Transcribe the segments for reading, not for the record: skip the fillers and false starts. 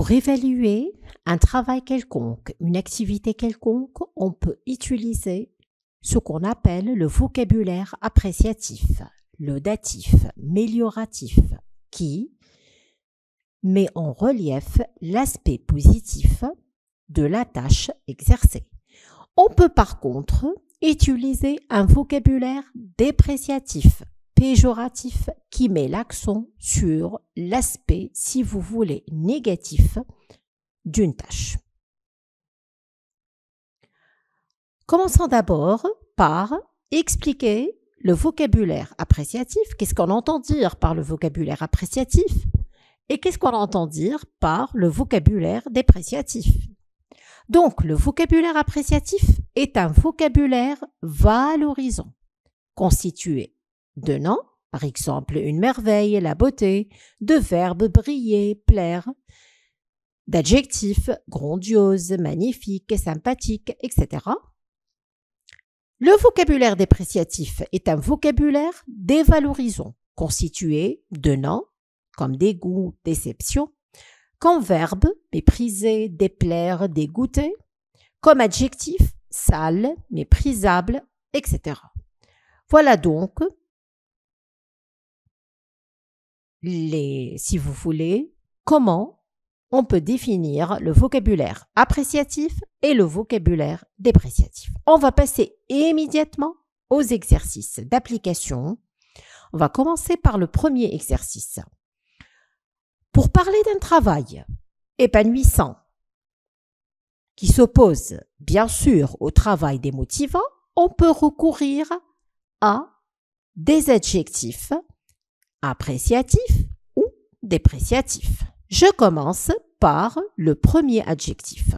Pour évaluer un travail quelconque, une activité quelconque, on peut utiliser ce qu'on appelle le vocabulaire appréciatif, le datif, mélioratif, qui met en relief l'aspect positif de la tâche exercée. On peut par contre utiliser un vocabulaire dépréciatif, péjoratif, qui met l'accent sur l'aspect, si vous voulez, négatif d'une tâche. Commençons d'abord par expliquer le vocabulaire appréciatif. Qu'est-ce qu'on entend dire par le vocabulaire appréciatif et qu'est-ce qu'on entend dire par le vocabulaire dépréciatif. Donc, le vocabulaire appréciatif est un vocabulaire valorisant, constitué de noms, par exemple une merveille, la beauté, de verbes briller, plaire, d'adjectifs grandiose, magnifique, sympathique, etc. Le vocabulaire dépréciatif est un vocabulaire dévalorisant, constitué de noms, comme dégoût, déception, comme verbe, mépriser, déplaire, dégoûter, comme adjectif, sale, méprisable, etc. Voilà donc si vous voulez, comment on peut définir le vocabulaire appréciatif et le vocabulaire dépréciatif. On va passer immédiatement aux exercices d'application. On va commencer par le premier exercice. Pour parler d'un travail épanouissant qui s'oppose bien sûr au travail démotivant, on peut recourir à des adjectifs appréciatifs ou dépréciatifs. Je commence par le premier adjectif.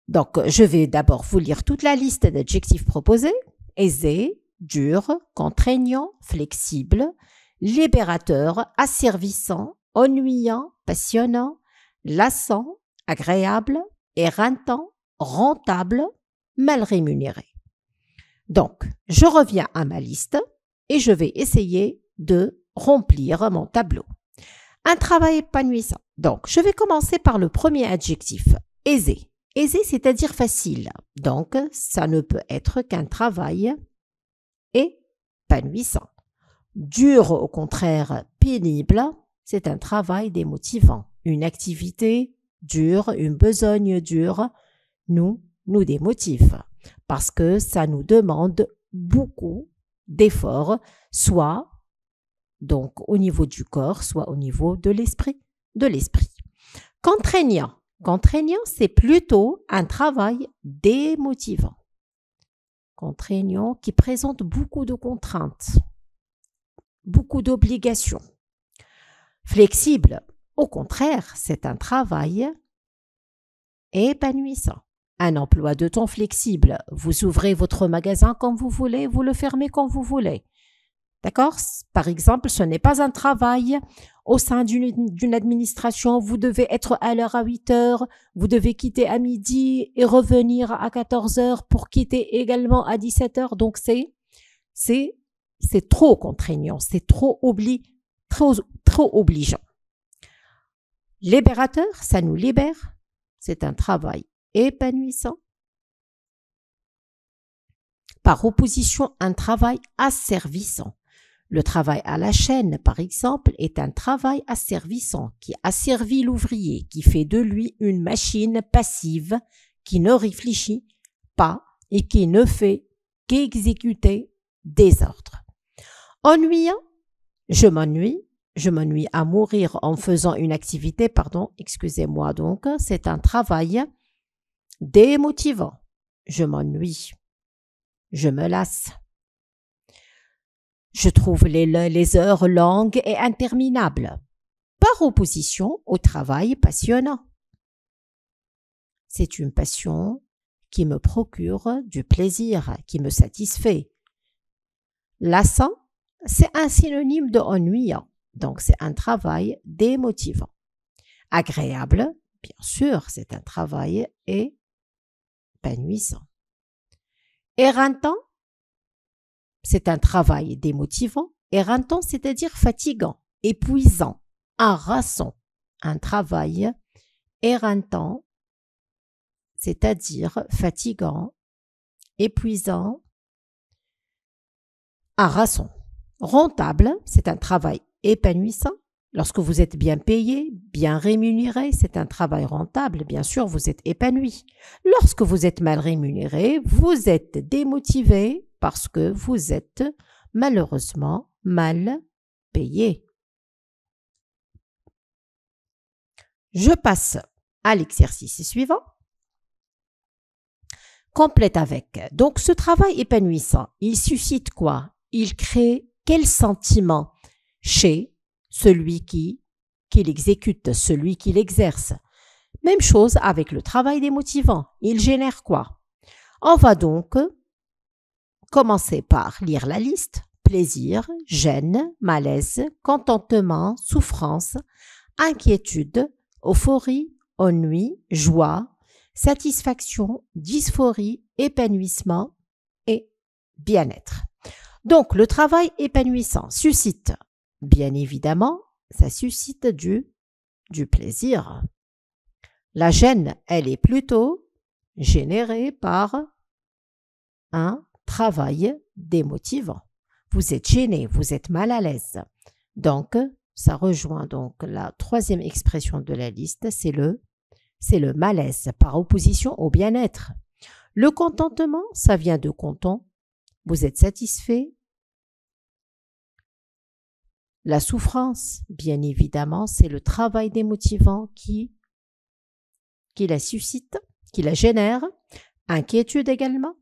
Donc, je vais d'abord vous lire toute la liste d'adjectifs proposés. Aisé, dur, contraignant, flexible, libérateur, asservissant, ennuyant, passionnant, lassant, agréable, éreintant, rentable, mal rémunéré. Donc, je reviens à ma liste et je vais essayer de remplir mon tableau. Un travail épanouissant. Donc, je vais commencer par le premier adjectif, aisé. Aisé, c'est-à-dire facile. Donc, ça ne peut être qu'un travail épanouissant. Dur, au contraire, pénible, c'est un travail démotivant. Une activité dure, une besogne dure, nous démotive parce que ça nous demande beaucoup d'efforts, soit donc au niveau du corps, soit au niveau de l'esprit. Contraignant. Contraignant, c'est plutôt un travail démotivant. Contraignant qui présente beaucoup de contraintes, beaucoup d'obligations. Flexible, au contraire, c'est un travail épanouissant. Un emploi de temps flexible. Vous ouvrez votre magasin quand vous voulez, vous le fermez quand vous voulez. D'accord? Par exemple, ce n'est pas un travail au sein d'une administration. Vous devez être à l'heure à 8 heures, vous devez quitter à midi et revenir à 14 heures pour quitter également à 17 heures. Donc, c'est trop contraignant, c'est trop obligeant. Libérateur, ça nous libère. C'est un travail épanouissant. Par opposition, un travail asservissant. Le travail à la chaîne, par exemple, est un travail asservissant qui asservit l'ouvrier, qui fait de lui une machine passive qui ne réfléchit pas et qui ne fait qu'exécuter des ordres. Ennuyant, je m'ennuie à mourir en faisant une activité, excusez-moi donc, c'est un travail démotivant. Je m'ennuie, je me lasse. Je trouve les heures longues et interminables, par opposition au travail passionnant. C'est une passion qui me procure du plaisir, qui me satisfait. Lassant, c'est un synonyme de ennuyant, donc c'est un travail démotivant. Agréable, bien sûr, c'est un travail épanouissant. Éreintant, c'est un travail démotivant. Éreintant, c'est-à-dire fatigant, épuisant, harassant. Un travail éreintant, c'est-à-dire fatigant, épuisant, harassant. Rentable, c'est un travail épanouissant. Lorsque vous êtes bien payé, bien rémunéré, c'est un travail rentable, bien sûr, vous êtes épanoui. Lorsque vous êtes mal rémunéré, vous êtes démotivé parce que vous êtes malheureusement mal payé. Je passe à l'exercice suivant. Complète avec. Donc, ce travail épanouissant, il suscite quoi? Il crée quel sentiment chez celui qui l'exécute, celui qui l'exerce? Même chose avec le travail démotivant. Il génère quoi? On va donc commencer par lire la liste. Plaisir, gêne, malaise, contentement, souffrance, inquiétude, euphorie, ennui, joie, satisfaction, dysphorie, épanouissement et bien-être. Donc, le travail épanouissant suscite, bien évidemment, ça suscite du plaisir. La gêne, elle est plutôt générée par un travail démotivant. Vous êtes gêné, vous êtes mal à l'aise. Donc, ça rejoint donc la troisième expression de la liste, c'est le malaise par opposition au bien-être. Le contentement, ça vient de content. Vous êtes satisfait. La souffrance, bien évidemment, c'est le travail démotivant qui la suscite, qui la génère. Inquiétude également.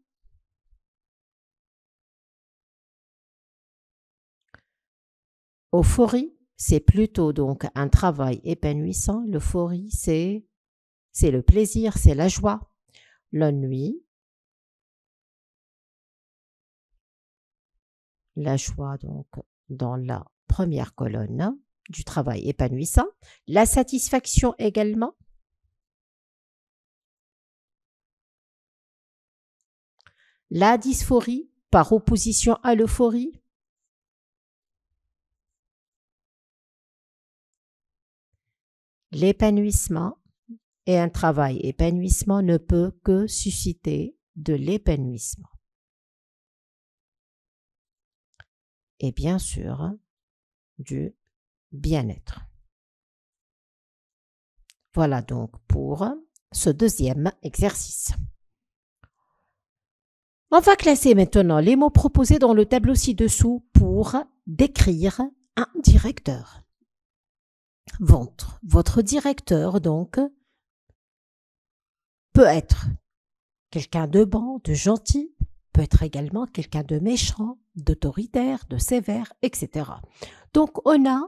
Euphorie, c'est plutôt donc un travail épanouissant. L'euphorie, c'est le plaisir, c'est la joie. L'ennui, la joie donc dans la première colonne du travail épanouissant. La satisfaction également. La dysphorie par opposition à l'euphorie. L'épanouissement. Et un travail épanouissement ne peut que susciter de l'épanouissement. Et bien sûr, du bien-être. Voilà donc pour ce deuxième exercice. On va classer maintenant les mots proposés dans le tableau ci-dessous pour décrire un directeur. Votre directeur, donc, peut être quelqu'un de bon, de gentil, peut être également quelqu'un de méchant, d'autoritaire, de sévère, etc. Donc, on a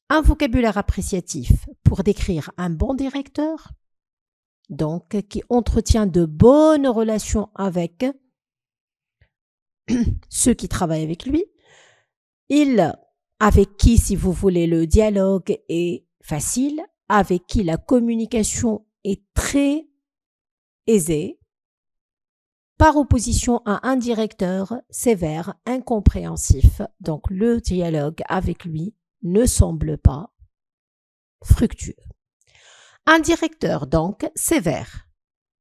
un vocabulaire appréciatif pour décrire un bon directeur, donc qui entretient de bonnes relations avec ceux qui travaillent avec lui, avec qui, si vous voulez, le dialogue est facile, avec qui la communication est très aisée, par opposition à un directeur sévère, incompréhensif. Donc le dialogue avec lui ne semble pas fructueux. Un directeur donc sévère.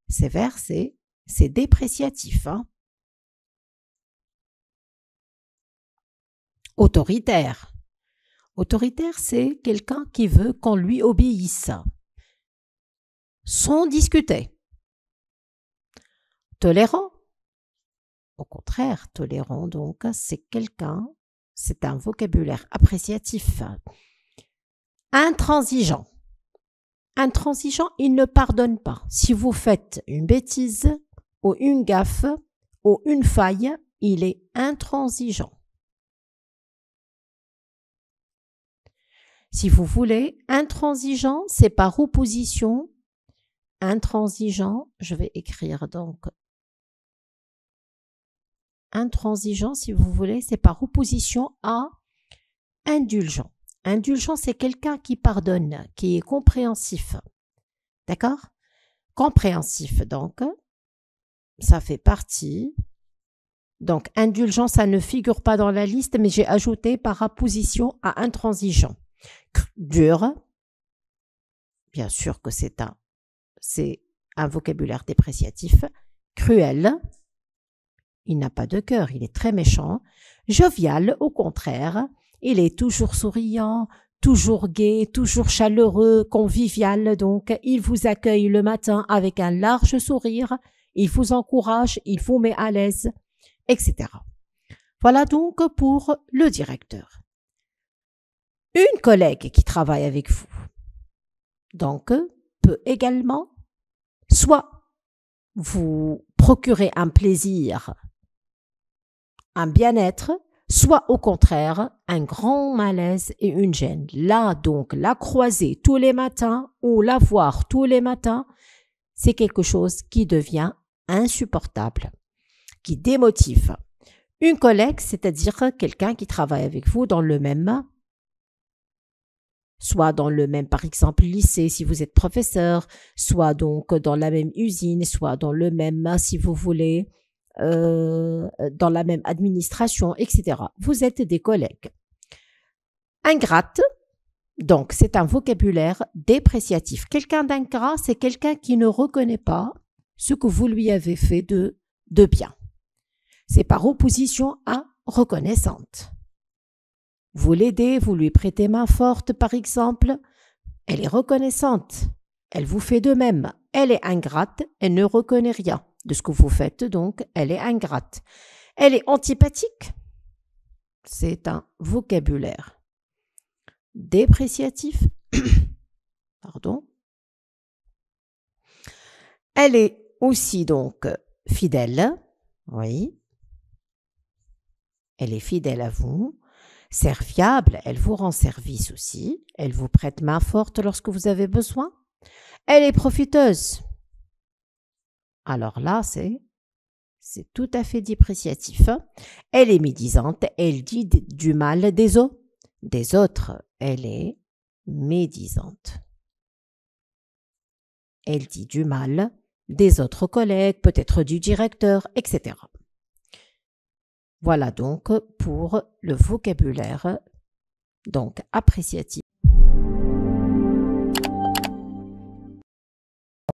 Sévère, c'est dépréciatif. Autoritaire. Autoritaire, c'est quelqu'un qui veut qu'on lui obéisse, sans discuter. Tolérant. Au contraire, tolérant, donc, c'est un vocabulaire appréciatif. Intransigeant. Intransigeant, il ne pardonne pas. Si vous faites une bêtise, ou une gaffe, ou une faille, il est intransigeant. Si vous voulez, intransigeant, c'est par opposition. Intransigeant, je vais écrire donc. Intransigeant, si vous voulez, c'est par opposition à indulgent. Indulgent, c'est quelqu'un qui pardonne, qui est compréhensif. D'accord? Compréhensif, donc, ça fait partie. Donc, indulgent, ça ne figure pas dans la liste, mais j'ai ajouté par opposition à intransigeant. Dur, bien sûr que c'est un vocabulaire dépréciatif. Cruel, il n'a pas de cœur, il est très méchant. Jovial, au contraire, il est toujours souriant, toujours gai, toujours chaleureux, convivial, donc il vous accueille le matin avec un large sourire, il vous encourage, il vous met à l'aise, etc. Voilà donc pour le directeur. Une collègue qui travaille avec vous, donc, peut également soit vous procurer un plaisir, un bien-être, soit au contraire un grand malaise et une gêne. Là donc, la croiser tous les matins ou la voir tous les matins, c'est quelque chose qui devient insupportable, qui démotive. Une collègue, c'est-à-dire quelqu'un qui travaille avec vous dans le même, soit dans le même, par exemple, lycée si vous êtes professeur, soit donc dans la même usine, soit dans le même, si vous voulez, dans la même administration, etc. Vous êtes des collègues. Ingrate, donc c'est un vocabulaire dépréciatif. Quelqu'un d'ingrat, c'est quelqu'un qui ne reconnaît pas ce que vous lui avez fait de bien. C'est par opposition à reconnaissante. Vous l'aidez, vous lui prêtez main forte par exemple, elle est reconnaissante, elle vous fait de même, elle est ingrate, elle ne reconnaît rien de ce que vous faites, donc elle est ingrate. Elle est antipathique, c'est un vocabulaire dépréciatif, pardon. Elle est aussi donc fidèle, oui, elle est fidèle à vous. Serviable, elle vous rend service aussi, elle vous prête main forte lorsque vous avez besoin. Elle est profiteuse. Alors là, c'est tout à fait dépréciatif. Elle est médisante, elle dit du mal des autres. Elle est médisante. Elle dit du mal des autres collègues, peut-être du directeur, etc. Voilà donc pour le vocabulaire donc appréciatif.